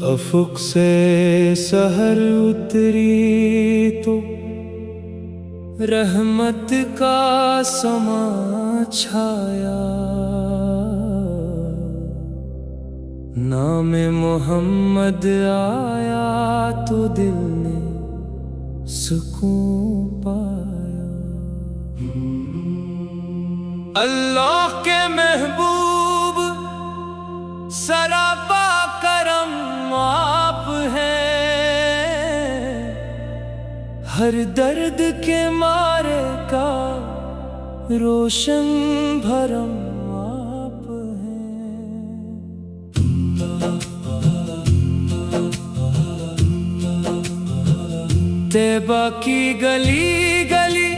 افق سے سحر اتری تو رحمت کا سما چھایا، نام محمد آیا تو دل نے سکون پایا۔ اللہ کے محبوب سراپا کرم آپ ہیں، ہر درد کے مارے کا روشن بھرم آپ ہیں۔ طیبہ کی گلی گلی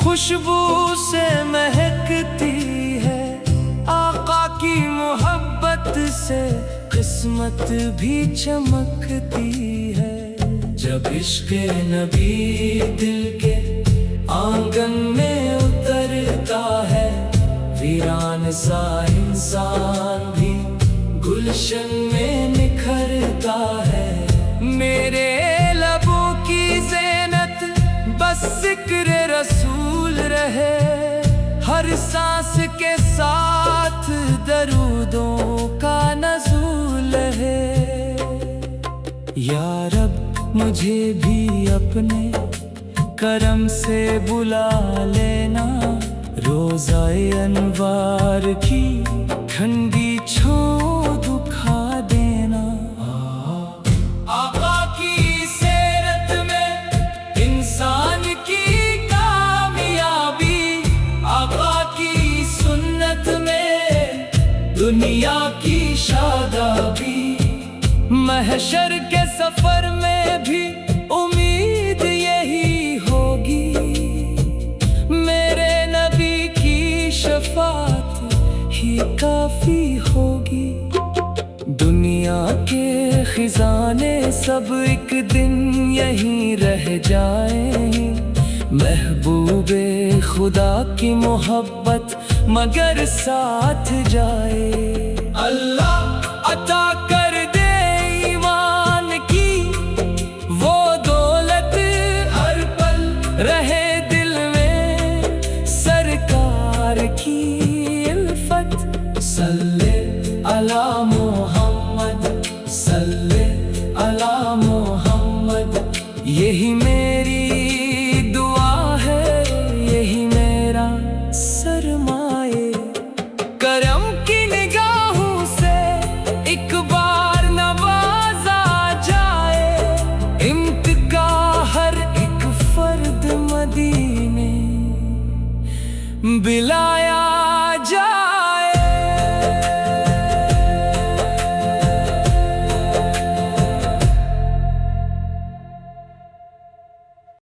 خوشبو سے مہکتی ہے، آقا کی محبت سے قسمت بھی چمکتی ہے۔ جب عشق نبی دل کے آنگن میں اترتا ہے، ویران سا انسان بھی گلشن میں نکھرتا ہے۔ میرے لبوں کی زینت بس ذکر رسول رہے، ہر سانس کے ساتھ درودوں کا نزول ہے۔ یا رب مجھے بھی اپنے کرم سے بلا لینا، روضہ انوار کی ٹھنڈی چھاؤں دکھا دینا۔ آقا کی سیرت میں انسان کی کامیابی، آقا کی سنت میں دنیا کی شادابی، محشر کے سفر میں بھی امید یہی ہوگی، میرے نبی کی شفاعت ہی کافی ہوگی۔ دنیا کے خزانے سب ایک دن یہیں رہ جائیں، محبوب خدا کی محبت مگر ساتھ جائے۔ اللہ عطا کر دے ایمان کی وہ دولت، ہر پل رہے دل میں سرکار کی الفت۔ صلی علی محمد، صلی علی محمد، یہی میری دعا ہے، یہی میرا سرمایہ۔ کرم کی نگاہوں سے ایک بار نوازا جائے، امتکا ہر ایک فرد مدینے بلایا